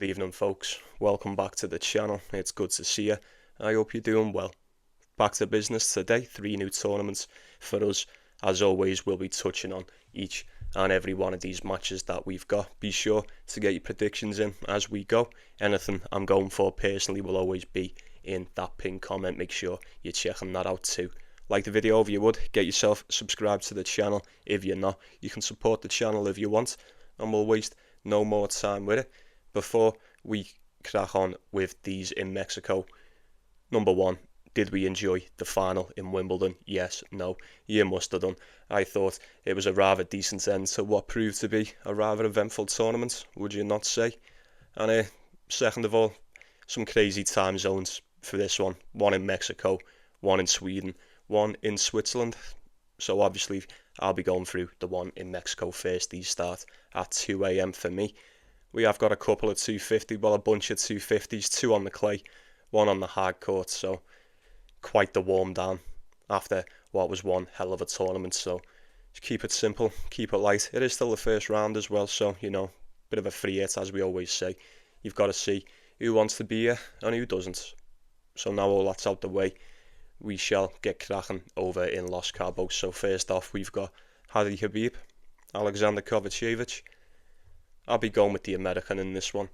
Good evening, folks. Welcome back to the channel. It's good to see you. I hope you're doing well. Back to business today. 3 new tournaments for us. As always, we'll be touching on each and every one of these matches that we've got. Be sure to get your predictions in as we go. Anything I'm going for personally will always be in that pinned comment. Make sure you're checking that out too. Like the video if you would. Get yourself subscribed to the channel if you're not. You can support the channel if you want. And we'll waste no more time with it. Before we crack on with these in Mexico, number one, did we enjoy the final in Wimbledon? Yes, no, you must have done. I thought it was a rather decent end to what proved to be a rather eventful tournament, would you not say? And second of all, some crazy time zones for this one. One in Mexico, one in Sweden, one in Switzerland. So obviously I'll be going through the one in Mexico first. These start at 2 a.m. for me. We have got a couple of 250, well, a bunch of 250s, 2 on the clay, 1 on the hard court, so quite the warm down after what was one hell of a tournament. So just keep it simple, keep it light. It is still the first round as well, so, you know, bit of a free hit, as we always say. You've got to see who wants to be here and who doesn't. So now all that's out the way, we shall get cracking over in Los Cabos. So first off, we've got Habib, Alexander Kovacevic. I'll be going with the American in this one.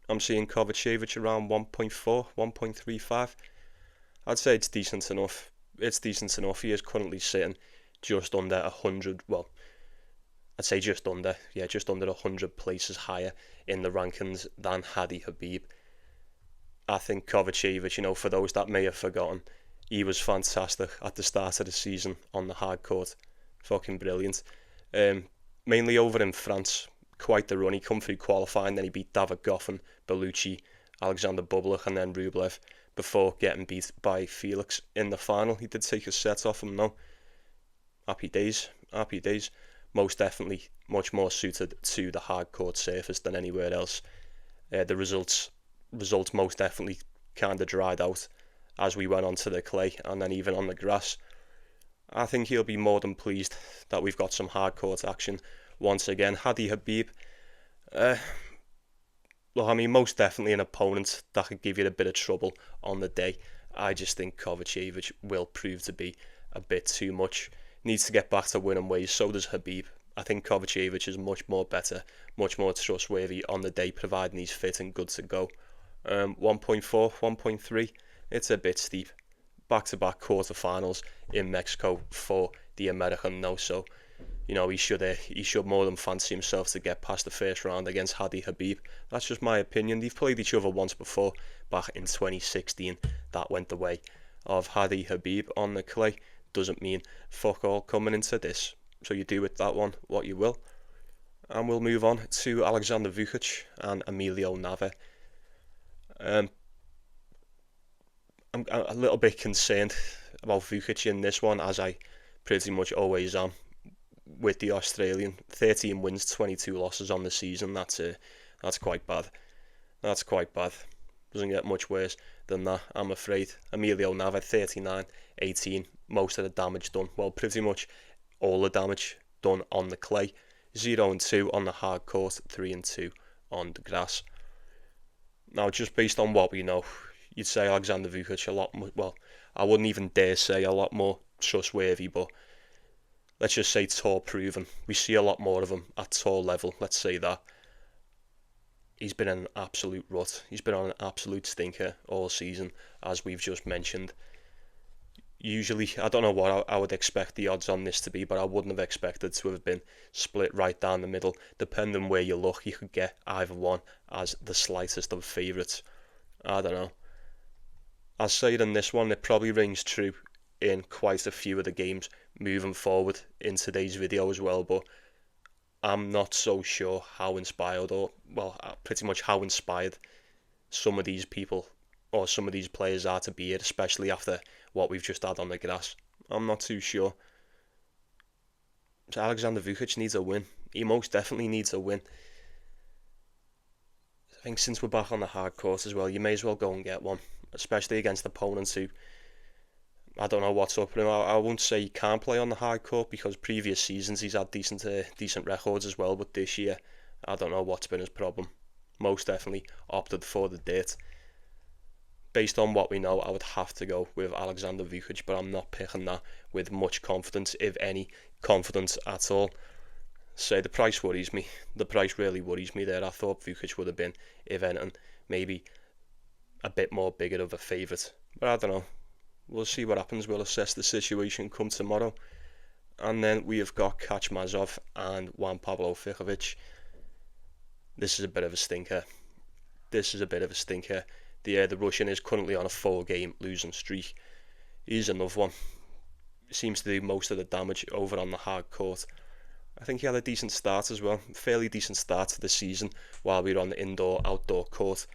I'm seeing Kovacevic around 1.4, 1.35. I'd say it's decent enough. It's decent enough. He is currently sitting just under 100. Well, I'd say just under 100 places higher in the rankings than Habib. I think Kovacevic, you know, for those that may have forgotten, he was fantastic at the start of the season on the hard court. Fucking brilliant. Mainly over in France. Quite the run. He come through qualifying, then he beat David Goffin, Bellucci, Alexander Bublik and then Rublev before getting beat by Felix in the final. He did take a set off him, no. Happy days, happy days. Most definitely much more suited to the hard court surface than anywhere else. The results most definitely kind of dried out as we went onto the clay and then even on the grass. I think he'll be more than pleased that we've got some hard court action once again. Habib, look, I mean, most definitely an opponent that could give you a bit of trouble on the day. I just think Kovacevic will prove to be a bit too much. Needs to get back to winning ways, so does Habib. I think Kovacevic is much more better, much more trustworthy on the day, providing he's fit and good to go. 1.4, 1.3, it's a bit steep. Back-to-back quarterfinals in Mexico for the American, no, so you know, he should more than fancy himself to get past the first round against Habib. That's just my opinion. They've played each other once before, back in 2016. That went the way of Habib on the clay. Doesn't mean fuck all coming into this. So you do with that one what you will. And we'll move on to Alexander Vukic and Emilio Nava. I'm a little bit concerned about Vukic in this one, as I pretty much always am with the Australian. 13 wins, 22 losses on the season. That's quite bad. That's quite bad. Doesn't get much worse than that, I'm afraid. Emilio Nava, 39, 18. Most of the damage done. Well, pretty much all the damage done on the clay. 0-2 on the hard court, 3-2 on the grass. Now, just based on what we know, you'd say Alexander Vukic a lot more, well, I wouldn't even dare say a lot more trustworthy, but let's just say tour proven. We see a lot more of him at tour level, let's say that. He's been in an absolute rut. He's been on an absolute stinker all season, as we've just mentioned. Usually, I don't know what I would expect the odds on this to be, but I wouldn't have expected to have been split right down the middle. Depending where you look, you could get either one as the slightest of favourites. I don't know. I'll say it in this one, it probably rings true in quite a few of the games moving forward in today's video as well, but I'm not so sure how inspired, or well, pretty much how inspired some of these people or some of these players are to be here, especially after what we've just had on the grass. I'm not too sure. So Alexander Vukic needs a win. He most definitely needs a win. I think since we're back on the hard court as well, you may as well go and get one, especially against opponents who, I don't know what's up with him. I won't say he can't play on the hard court, because previous seasons he's had decent records as well, but this year I don't know what's been his problem. most definitely opted for the dirt. Based on what we know, I would have to go with Alexander Vukic, but I'm not picking that with much confidence, if any confidence at all. So the price worries me. The price really worries me there. I thought Vukic would have been, if anything, maybe a bit more bigger of a favourite. But I don't know. We'll see what happens. We'll assess the situation come tomorrow. And then we have got Kachmazov and Juan Pablo Ficovich. This is a bit of a stinker. The Russian is currently on a 4-game losing streak. He's another one. Seems to do most of the damage over on the hard court. I think he had a decent start as well. Fairly decent start to the season while we were on the indoor-outdoor court.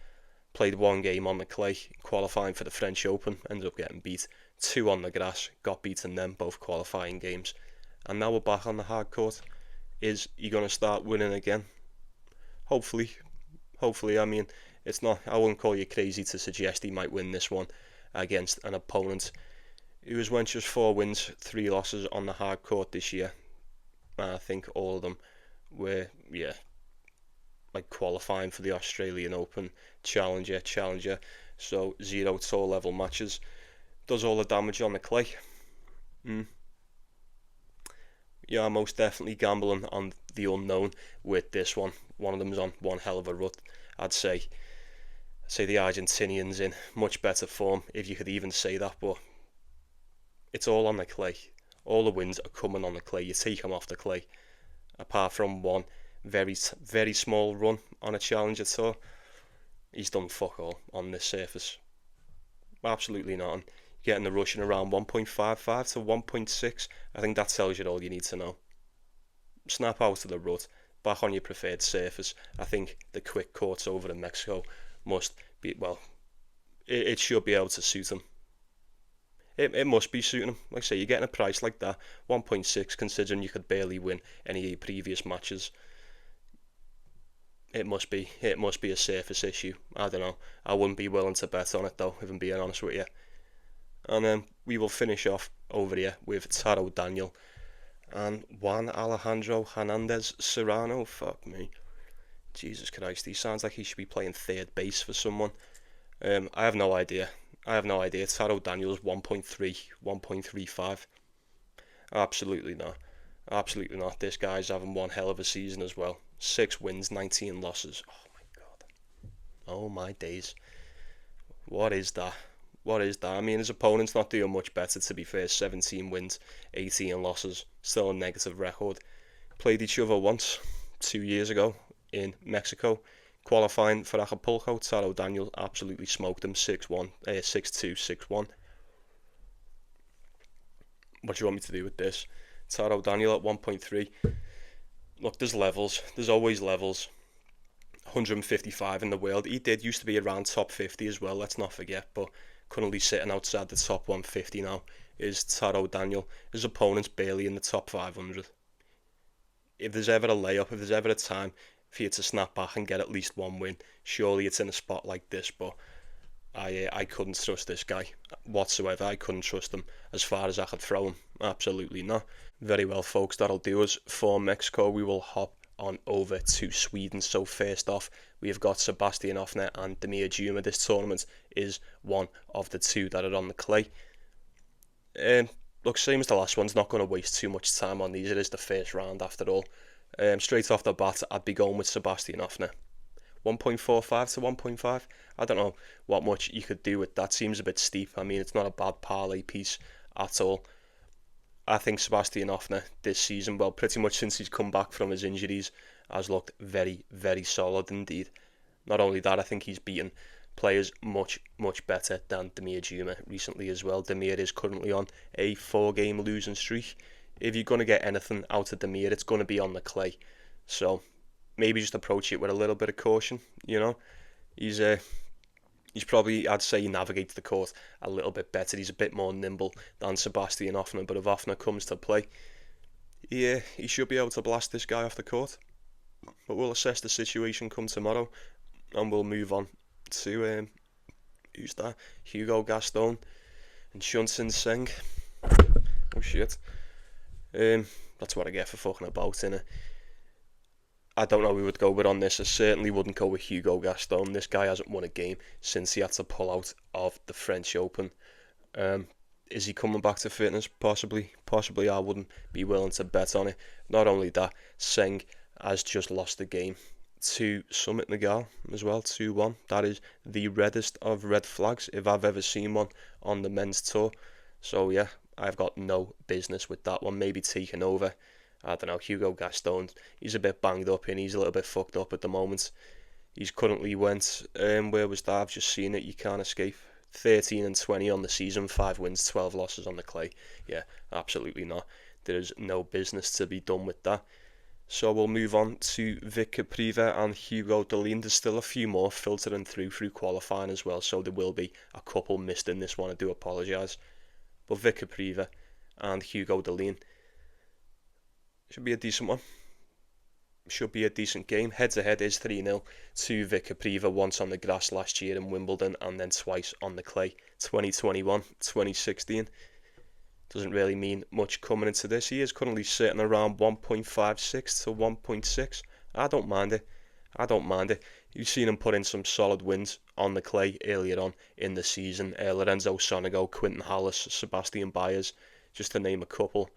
Played 1 game on the clay, qualifying for the French Open. Ended up getting beat. 2 on the grass. Got beaten them, both qualifying games. And now we're back on the hard court. Is he going to start winning again? Hopefully. I mean, it's not. I wouldn't call you crazy to suggest he might win this one against an opponent who has went just 4 wins, 3 losses on the hard court this year. I think all of them were, like qualifying for the Australian Open, Challenger. So 0 tour level matches. Does all the damage on the clay. Yeah, most definitely gambling on the unknown with this one. One of them's on one hell of a rut. I'd say the Argentinian's in much better form, if you could even say that, but it's all on the clay. All the wins are coming on the clay. You take them off the clay. Apart from one very, very small run on a Challenger tour, he's done fuck all on this surface. Absolutely nothing. Getting the Russian around 1.55 to 1.6, I think that tells you all you need to know. Snap out of the rut, back on your preferred surface. I think the quick courts over in Mexico must be, well, it should be able to suit him. It must be suiting him. Like I say, you're getting a price like that, 1.6, considering you could barely win any of your previous matches. It must be a surface issue. I don't know. I wouldn't be willing to bet on it though, if I'm being honest with you. And then we will finish off over here with Taro Daniel and Juan Alejandro Hernandez Serrano. Fuck me. Jesus Christ, he sounds like he should be playing third base for someone. I have no idea. Taro Daniel's 1.3, 1.35. Absolutely not. This guy's having one hell of a season as well. 6 wins, 19 losses. Oh my god. Oh my days. What is that? I mean, his opponent's not doing much better, to be fair. 17 wins, 18 losses. Still a negative record. Played each other once, 2 years ago, in Mexico. Qualifying for Acapulco, Taro Daniel absolutely smoked him 6-1, 6-2, 6-1. What do you want me to do with this? Taro Daniel at 1.3. Look, there's levels. There's always levels. 155 in the world. He used to be around top 50 as well, let's not forget, but currently sitting outside the top 150 now is Taro Daniel. His opponent's barely in the top 500. If there's ever a layup, if there's ever a time for you to snap back and get at least one win, surely it's in a spot like this, but I couldn't trust this guy whatsoever. I couldn't trust him as far as I could throw him. Absolutely not. Very well, folks, that'll do us for Mexico. We will hop on over to Sweden. So first off, we have got Sebastian Ofner and E.Ymer. This tournament is one of the 2 that are on the clay. Look, same as the last one's not going to waste too much time on these. It is the first round after all. Straight off the bat, I'd be going with Sebastian Ofner. 1.45 to 1.5. I don't know what much you could do with that. Seems a bit steep. I mean, it's not a bad parlay piece at all. I think Sebastian Ofner this season, well, pretty much since he's come back from his injuries, has looked very, very solid indeed. Not only that, I think he's beaten players much, much better than E.Ymer recently as well. E.Ymer is currently on a 4-game losing streak. If you're going to get anything out of E.Ymer, it's going to be on the clay. So maybe just approach it with a little bit of caution, you know. He's probably, I'd say, he navigates the court a little bit better. He's a bit more nimble than Sebastian Ofner, but if Ofner comes to play, he should be able to blast this guy off the court. But we'll assess the situation come tomorrow, and we'll move on to, who's that? Hugo Gaston and Tseng. Oh shit. That's what I get for fucking about, innit? I don't know who we would go with on this. I certainly wouldn't go with Ugo Gaston. This guy hasn't won a game since he had to pull out of the French Open. Is he coming back to fitness? Possibly. Possibly I wouldn't be willing to bet on it. Not only that, Tseng has just lost the game to Summit Nagal as well, 2-1. That is the reddest of red flags if I've ever seen one on the men's tour. So yeah, I've got no business with that one. Maybe taking over. I don't know, Ugo Gaston, he's a bit banged up and he's a little bit fucked up at the moment. He's currently went, where was that? I've just seen it, you can't escape. 13 and 20 on the season, 5 wins, 12 losses on the clay. Yeah, absolutely not. There's no business to be done with that. So we'll move on to Vic Kopriva and Ugo Delien. There's still a few more filtering through qualifying as well, so there will be a couple missed in this one. I do apologise. But Vic Kopriva and Ugo Delien should be a decent one. Should be a decent game. Head to head is 3-0 to Vic Kopriva, once on the grass last year in Wimbledon and then twice on the clay, 2021, 2016. Doesn't really mean much coming into this. He is currently sitting around 1.56 to 1.6. I don't mind it. You've seen him put in some solid wins on the clay earlier on in the season. Lorenzo Sonego, Quinton Hallis, Sebastian Baez, just to name a couple.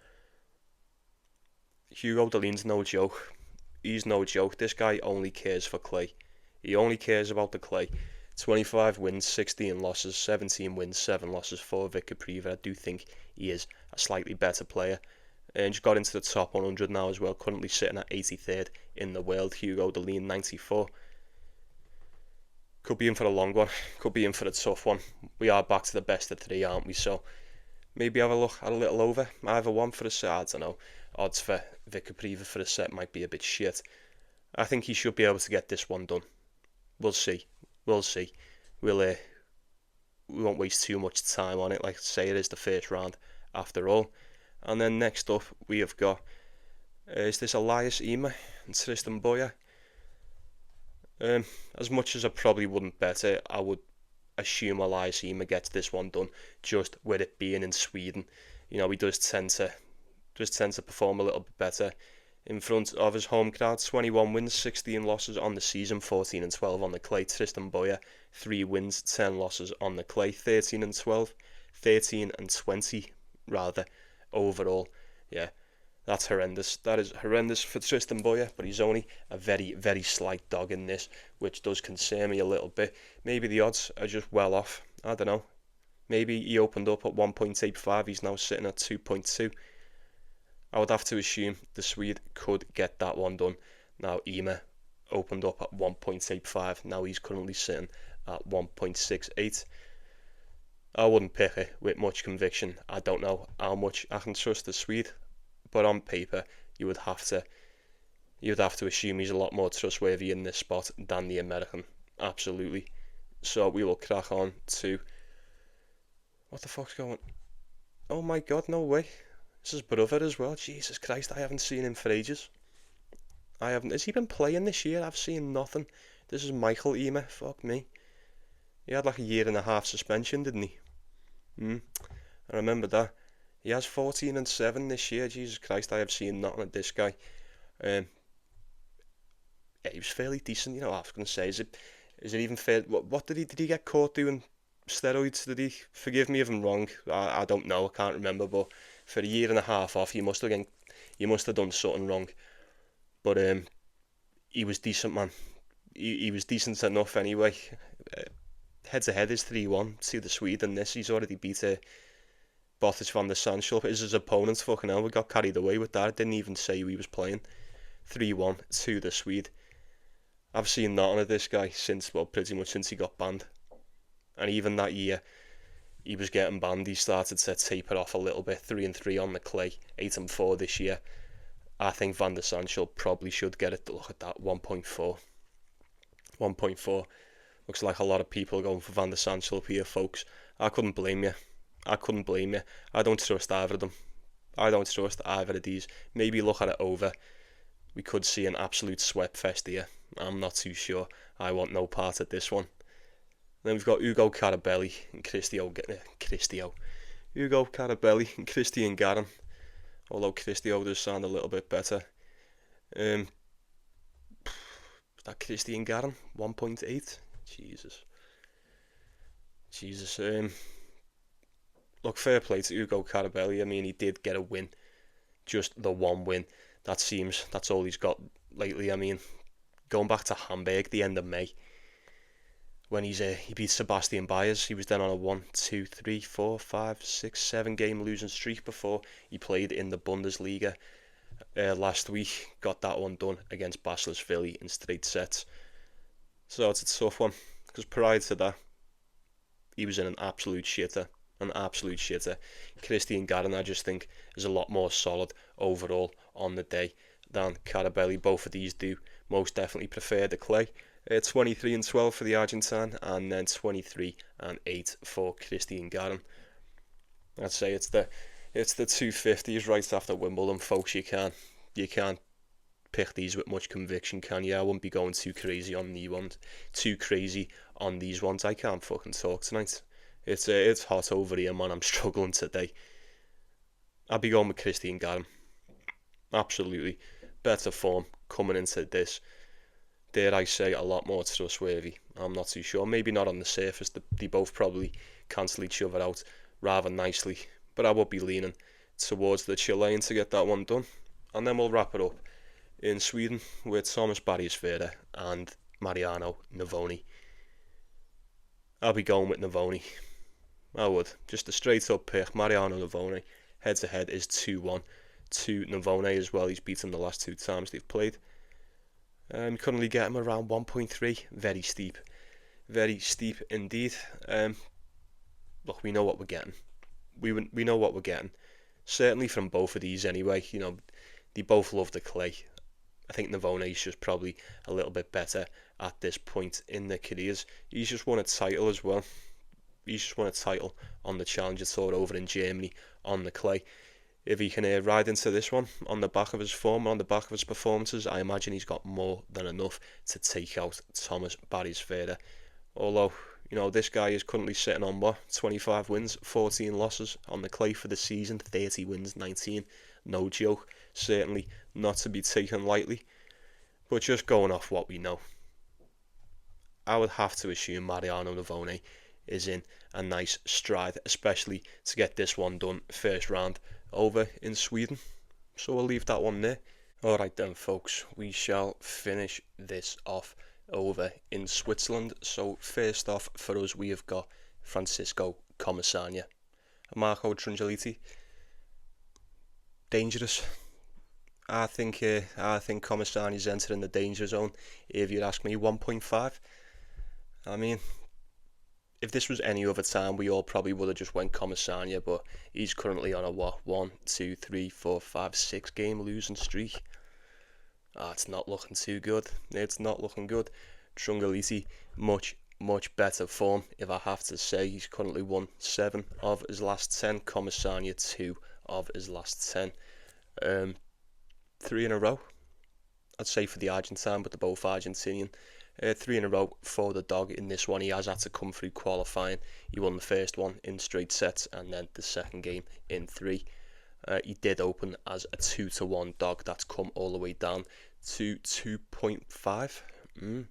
Ugo Delien's no joke. He's no joke. This guy only cares for clay. He only cares about the clay. 25 wins, 16 losses, 17 wins, 7 losses for Vic Kopriva. I do think he is a slightly better player. And just got into the top 100 now as well. Currently sitting at 83rd in the world. Ugo Delien, 94. Could be in for a long one. Could be in for a tough one. We are back to the best of 3, aren't we? So maybe have a look at a little over. Either one for a set. I don't know. Odds for Vic Kopriva for a set might be a bit shit. I think he should be able to get this one done. We'll see. We won't waste too much time on it. Like I say, it is the first round after all. And then next up we have got, is this E.Ymer and Tristan Boyer? As much as I probably wouldn't bet it, I would assume E.Ymer gets this one done, just with it being in Sweden. You know, he does tend to perform a little bit better in front of his home crowd. 21 wins, 16 losses on the season, 14 and 12 on the clay. Tristan Boyer, 3 wins, 10 losses on the clay, 13 and 12, 13 and 20 rather overall. Yeah, that's horrendous. That is horrendous for Tristan Boyer, but he's only a very, very slight dog in this, which does concern me a little bit. Maybe the odds are just well off. I don't know. Maybe he opened up at 1.85, he's now sitting at 2.2. I would have to assume the Swede could get that one done. Now E.Ymer opened up at 1.85. Now he's currently sitting at 1.68. I wouldn't pick it with much conviction. I don't know how much I can trust the Swede, but on paper you'd have to assume he's a lot more trustworthy in this spot than the American. Absolutely. So we will crack on to, what the fuck's going on? Oh my god, no way. This is his brother as well. Jesus Christ, I haven't seen him for ages. Has he been playing this year? I've seen nothing. This is Michael E.Ymer. Fuck me. He had like a 1.5-year suspension, didn't he? I remember that. He has 14 and 7 this year. Jesus Christ, I have seen nothing of this guy. Yeah, he was fairly decent. You know, I was going to say, is it even fair? What did he get caught doing? Steroids? Did he? Forgive me if I'm wrong. I don't know. I can't remember, but for 1.5 years off, you must have done something wrong. But he was decent, man. He was decent enough anyway. Head to head is 3-1 to the Swede in this. He's already beat Botic van der Sandschulp. Is his opponent. Fucking hell, we got carried away with that. I didn't even say who he was playing. 3-1 to the Swede. I've seen nothing of this guy pretty much since he got banned. And even that year, he was getting banned. He started to taper off a little bit. 3-3 on the clay, 8-4 this year. I think Van der Sandschulp probably should get it. Look at that, 1.4. 1.4. Looks like a lot of people are going for Van der Sandschulp here, folks. I couldn't blame you. I don't trust either of them. I don't trust either of these. Maybe look at it over. We could see an absolute sweat fest here. I'm not too sure. I want no part of this one. Then we've got Ugo Carabelli and Ugo Carabelli and Christian Garin. Although Cristio does sound a little bit better. that Christian Garin, 1.8. Jesus. Look, fair play to Ugo Carabelli. I mean, he did get a win, just the one win. That's all he's got lately. I mean, going back to Hamburg, the end of May, when he beat Sebastian Baez, he was then on a 1, 2, 3, 4, 5, 6, 7 game losing streak before he played in the Bundesliga last week. Got that one done against Philly in straight sets. So it's a tough one, because prior to that, he was in an absolute shitter. Christian Garin, I just think, is a lot more solid overall on the day than Carabelli. Both of these do most definitely prefer the clay. 23 and 12 for the Argentine, and then 23 and 8 for Christian Garin. I'd say it's the 250s right after Wimbledon, folks. You can't pick these with much conviction, can you? I wouldn't be going too crazy on these ones. I can't fucking talk tonight. It's hot over here, man. I'm struggling today. I'll be going with Christian Garin. Absolutely. Better form coming into this. Dare I say, a lot more trustworthy. I'm not too sure. Maybe not on the surface. They both probably cancel each other out rather nicely. But I would be leaning towards the Chilean to get that one done. And then we'll wrap it up in Sweden with Thomas Barrios Vera and Mariano Navone. I'll be going with Navone. I would. Just a straight up pick. Mariano Navone. Head to head is 2-1 to Navone as well. He's beaten the last 2 times they've played. Currently get him around 1.3. Very steep indeed. Look, we know what we're getting. We know what we're getting. Certainly from both of these anyway. You know, they both love the clay. I think Navone is just probably a little bit better at this point in their careers. He's just won a title as well. He's just won a title on the Challenger Tour over in Germany on the clay. If he can ride into this one on the back of his form, on the back of his performances, I imagine he's got more than enough to take out Thomas Barrios Vera. Although, you know, this guy is currently sitting on 25 wins, 14 losses on the clay for the season, 30 wins, 19. No joke. Certainly not to be taken lightly. But just going off what we know, I would have to assume Mariano Navone is in a nice stride, especially to get this one done first round over in Sweden. So we'll leave that one there. Alright then, folks, we shall finish this off over in Switzerland. So first off for us, we have got Francisco Comesana, Marco Trungeliti. Dangerous. I think Comesana is entering the danger zone. If you'd ask me, 1.5. I mean, if this was any other time, we all probably would have just went Comesana, but he's currently on a 1, 2, 3, 4, 5, 6 game losing streak. It's not looking too good. It's not looking good. Trungeliti, much better form, if I have to say. He's currently won 7 of his last 10. Comesana, 2 of his last 10. 3 in a row, I'd say, for the Argentine, but they're both Argentinian. 3 in a row for the dog in this one. He has had to come through qualifying. He won the first one in straight sets and then the second game in 3. He did open as a 2-1 dog. That's come all the way down to 2.5.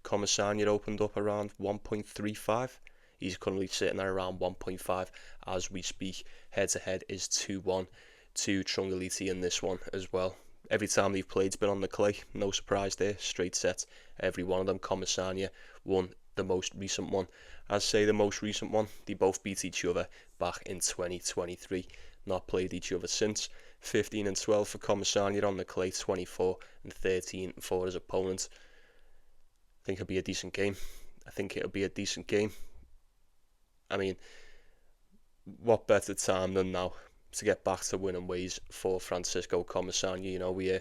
Comesana opened up around 1.35. He's currently sitting at around 1.5 as we speak. Head to head is 2-1 to Trungeliti in this one as well. Every time they've played's been on the clay. No surprise there. Straight sets, every one of them. Comesana won the most recent one. As say the most recent one, they both beat each other back in 2023. Not played each other since. 15 and 12 for Comesana on the clay. 24 and 13 for his opponent. I think it'll be a decent game. I mean, what better time than now to get back to winning ways for Francisco Comesana. You know, we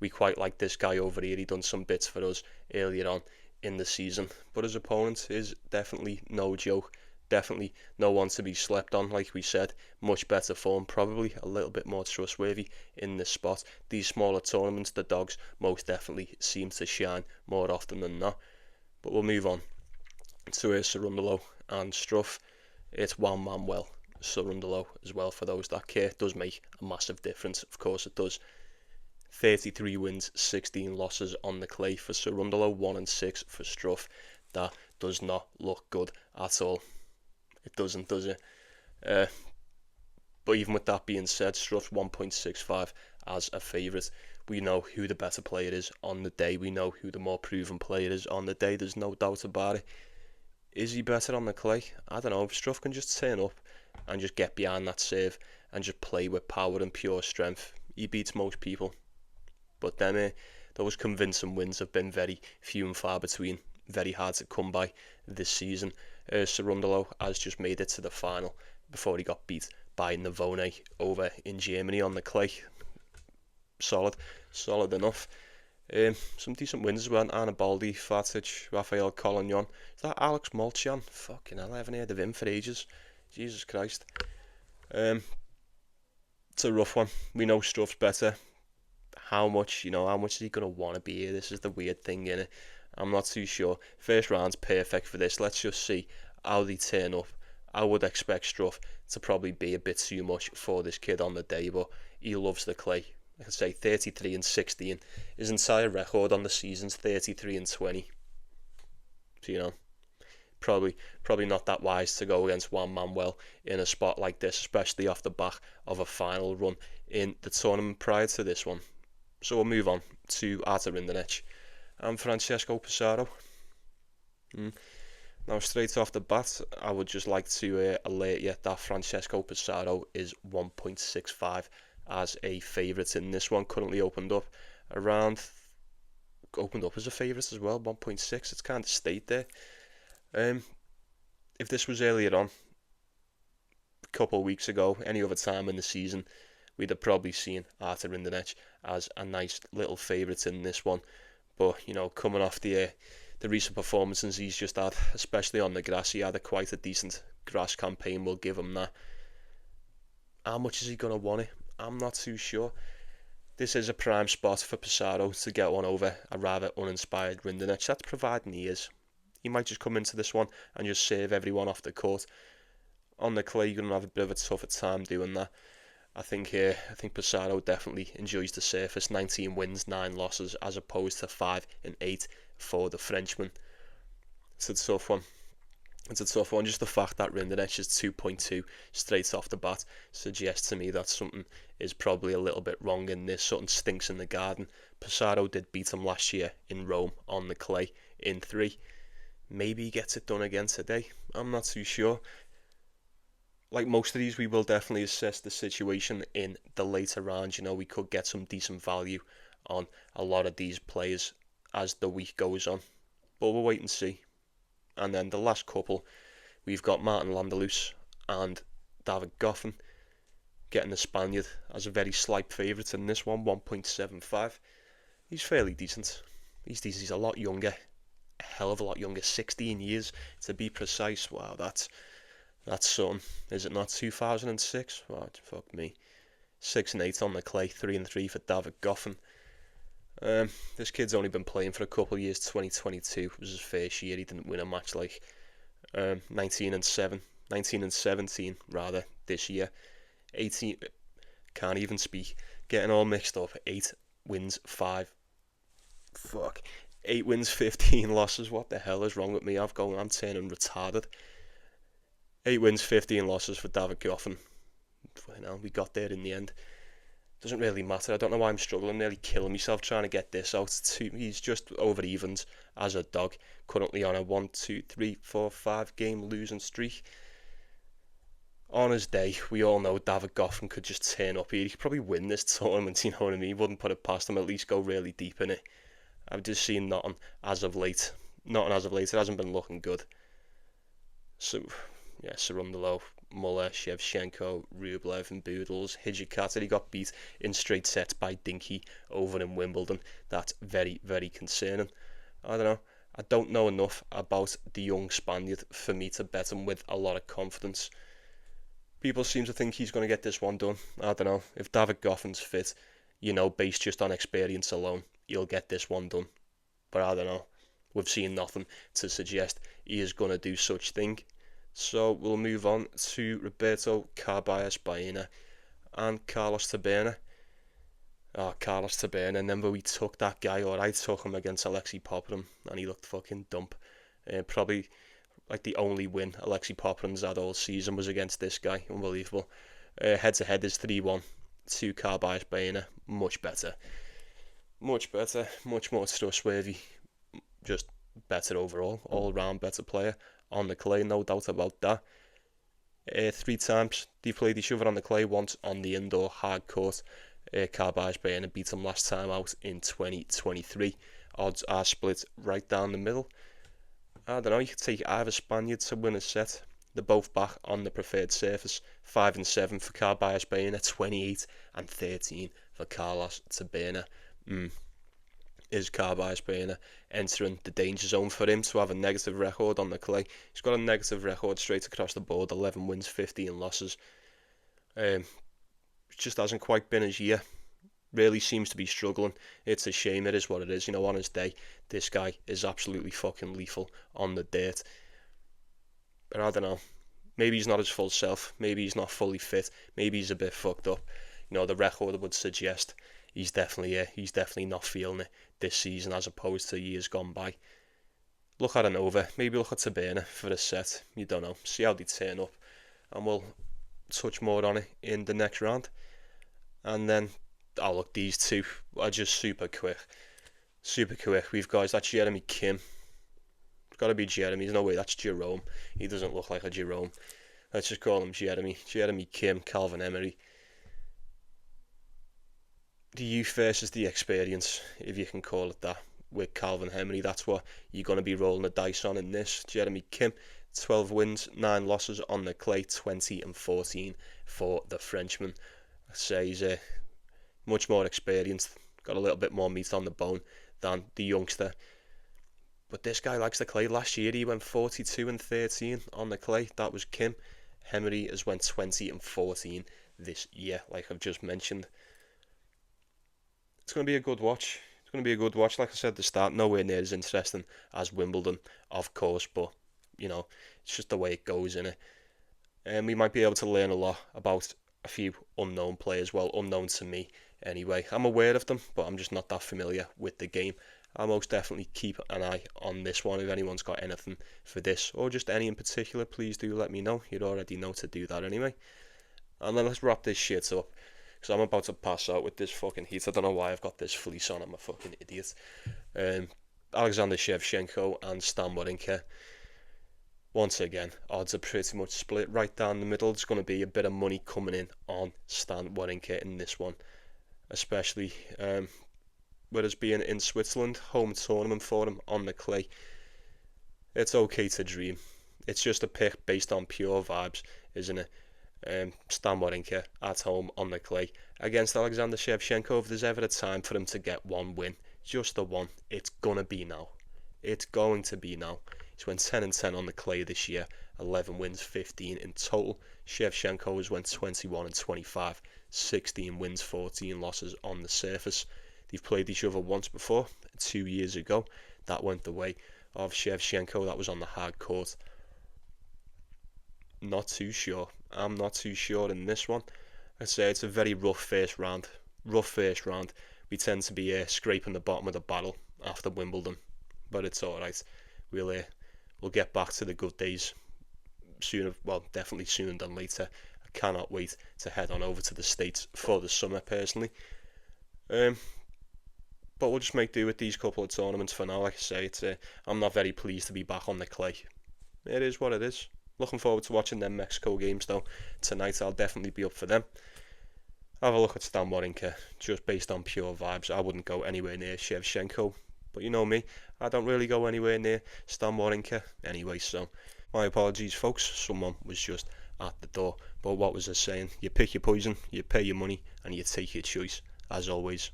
quite like this guy over here. He done some bits for us earlier on in the season, but his opponent is definitely no joke. Definitely no one to be slept on. Like we said, much better form, probably a little bit more trustworthy in this spot. These smaller tournaments, the dogs most definitely seem to shine more often than not. But we'll move on to Cerundolo and Struff. It's one man well. Cerundolo as well, for those that care. It does make a massive difference, of course it does. 33 wins, 16 losses on the clay for Cerundolo, 1-6 for Struff. That does not look good at all. It doesn't, does it? But even with that being said, Struff's 1.65 as a favourite. We know who the better player is on the day. We know who the more proven player is on the day. There's no doubt about it. Is he better on the clay? I don't know. Struff can just turn up and just get behind that serve and just play with power and pure strength. He beats most people. But then those convincing wins have been very few and far between. Very hard to come by this season. Cerundolo has just made it to the final before he got beat by Navone over in Germany on the clay. Solid enough. Some decent wins as well. Arnabaldi, Vukic, Rafael Collignon. Is that Alex Molchan? Fucking hell, I haven't heard of him for ages. Jesus Christ. It's a rough one. We know Struff's better. How much is he going to want to be here? This is the weird thing, innit? I'm not too sure. First round's perfect for this. Let's just see how they turn up. I would expect Struff to probably be a bit too much for this kid on the day, but he loves the clay. Like I say, 33-16. His entire record on the season's 33-20. So, probably not that wise to go against Juan Manuel in a spot like this, especially off the back of a final run in the tournament prior to this one. So we'll move on to Rinderknech and Francesco Passaro. Now, straight off the bat, I would just like to alert you that Francesco Passaro is 1.65 as a favourite in this one. Currently opened up as a favourite as well, 1.6. It's kind of stayed there. If this was earlier on, a couple of weeks ago, any other time in the season, we'd have probably seen Rinderknech as a nice little favourite in this one. But, coming off the recent performances he's just had, especially on the grass, he had quite a decent grass campaign, we'll give him that. How much is he going to want it? I'm not too sure. This is a prime spot for Passaro to get one over a rather uninspired Rinderknech. That's providing he is. He might just come into this one and just serve everyone off the court. On the clay, you're going to have a bit of a tougher time doing that. I think Passaro definitely enjoys the surface. 19 wins, 9 losses, as opposed to 5 and 8 for the Frenchman. It's a tough one. Just the fact that Rinderknech is 2.2 straight off the bat suggests to me that something is probably a little bit wrong in this. Something stinks in the garden. Passaro did beat him last year in Rome on the clay in 3. Maybe he gets it done again today. I'm not too sure. Like most of these, we will definitely assess the situation in the later rounds. We could get some decent value on a lot of these players as the week goes on. But we'll wait and see. And then the last couple, we've got Martin Landaluce and David Goffin getting the Spaniard as a very slight favourite in this one, 1.75. He's fairly decent. He's a lot younger, a hell of a lot younger, 16 years to be precise. Wow, that's something. Is it not 2006? Oh, fuck me. 6 and 8 on the clay, 3 and 3 for David Goffin. This kid's only been playing for a couple of years. 2022 was his first year. He didn't win a match 19 and 17 rather this year. 18, can't even speak. Getting all mixed up. 8 wins, 15 losses. What the hell is wrong with me? I'm turning retarded. 8 wins, 15 losses for David Goffin. We got there in the end. Doesn't really matter. I don't know why I'm struggling. I'm nearly killing myself trying to get this out. He's just over evens as a dog. Currently on a 1, 2, 3, 4, 5 game losing streak. On his day, we all know David Goffin could just turn up here. He could probably win this tournament, you know what I mean? Wouldn't put it past him, at least go really deep in it. I've just seen nothing as of late. It hasn't been looking good. So, yeah, Cerundolo, Muller, Shevchenko, Rublev and Boodles, Hijikata. He got beat in straight sets by Dinky over in Wimbledon. That's very, very concerning. I don't know. I don't know enough about the young Spaniard for me to bet him with a lot of confidence. People seem to think he's going to get this one done. I don't know. If David Goffin's fit, based just on experience alone, he'll get this one done. But I don't know. We've seen nothing to suggest he is going to do such thing. So we'll move on to Roberto Carballes Baena and Carlos Taberner. Carlos Taberner. And then we took that guy, or I took him against Alexei Popperum, and he looked fucking dump. Probably like the only win Alexei Popperum's had all season was against this guy. Unbelievable. Head to head is 3-1 to Carbias Baena. Much better. Much better. Much more trustworthy. Just better overall. All round better player on the clay, no doubt about that. 3 times they played each other on the clay, once on the indoor hard court. Carbias Baena beat them last time out in 2023. Odds are split right down the middle. I don't know, you could take either Spaniard to win a set. They're both back on the preferred surface. 5-7 for Carbias Baena, 28-13 for Carlos Taberner. Is Carbias Baena entering the danger zone for him to have a negative record on the clay? He's got a negative record straight across the board, 11 wins, 15 losses. Just hasn't quite been his year. Really seems to be struggling. It's a shame, it is what it is. You know, on his day, this guy is absolutely fucking lethal on the dirt. But I don't know. Maybe he's not his full self. Maybe he's not fully fit. Maybe he's a bit fucked up. You know, the record would suggest he's definitely not feeling it this season as opposed to years gone by. Look at Nova. Maybe look at Taberner for a set. You don't know. See how they turn up. And we'll touch more on it in the next round. And then, oh look, these two are just super quick. We've got, that's Jeremy Kim. It's got to be Jeremy. There's no way that's Jerome. He doesn't look like a Jerome. Let's just call him Jeremy. Jeremy Kim, Calvin Hemery. The youth versus the experience, if you can call it that, with Calvin Hemery. That's what you're going to be rolling the dice on in this. Jeremy Kim, 12 wins, 9 losses on the clay, 20-14 for the Frenchman. I say he's much more experienced, got a little bit more meat on the bone than the youngster. But this guy likes the clay. Last year he went 42-13 on the clay. That was Kim. Hemery has went 20-14 this year, like I've just mentioned. It's going to be a good watch. Like I said at the start, nowhere near as interesting as Wimbledon, of course, but, you know, it's just the way it goes, innit? And we might be able to learn a lot about a few unknown players, well, unknown to me anyway. I'm aware of them, but I'm just not that familiar with the game. I'll most definitely keep an eye on this one. If anyone's got anything for this, or just any in particular, please do let me know. You'd already know to do that anyway. And then let's wrap this shit up, because I'm about to pass out with this fucking heat. I don't know why I've got this fleece on. I'm a fucking idiot. Alexander Shevchenko and Stan Wawrinka. Once again, odds are pretty much split right down the middle. There's going to be a bit of money coming in on Stan Wawrinka in this one, especially with us being in Switzerland, home tournament for him on the clay. It's okay to dream. It's just a pick based on pure vibes, isn't it? Stan Wawrinka at home on the clay against Alexander Shevchenko. If there's ever a time for him to get one win, just the one, it's gonna be now. It's going to be now. He's went 10-10 on the clay this year, 11 wins, 15 in total. Shevchenko has went 21-25, 16 wins, 14 losses on the surface. They've played each other once before, 2 years ago. That went the way of Shevchenko. That was on the hard court. Not too sure. I'm not too sure in this one. I'd say it's a very rough first round. We tend to be scraping the bottom of the barrel after Wimbledon, but it's alright. We'll get back to the good days sooner. Well, definitely sooner than later. I cannot wait to head on over to the States for the summer personally. But we'll just make do with these couple of tournaments for now. Like I say, I'm not very pleased to be back on the clay. It is what it is. Looking forward to watching them Mexico games though. Tonight I'll definitely be up for them. Have a look at Stan Wawrinka, just based on pure vibes. I wouldn't go anywhere near Shevchenko, but you know me, I don't really go anywhere near Stan Wawrinka anyway, so my apologies folks, someone was just at the door. But what was I saying? You pick your poison, you pay your money, and you take your choice, as always.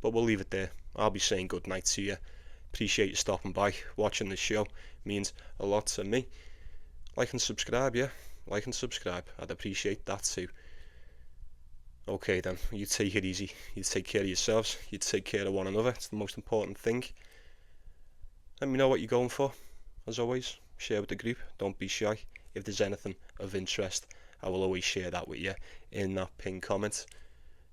But we'll leave it there. I'll be saying good night to you. Appreciate you stopping by, watching the show, means a lot to me. Like and subscribe, yeah? Like and subscribe, I'd appreciate that too. Okay then, you take it easy. You take care of yourselves, you take care of one another. It's the most important thing. Let me know what you're going for. As always, share with the group, don't be shy. If there's anything of interest, I will always share that with you in that pinned comment.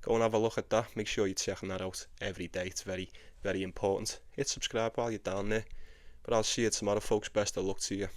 Go and have a look at that. Make sure you're checking that out every day. It's very, very important. Hit subscribe while you're down there. But I'll see you tomorrow, folks. Best of luck to you.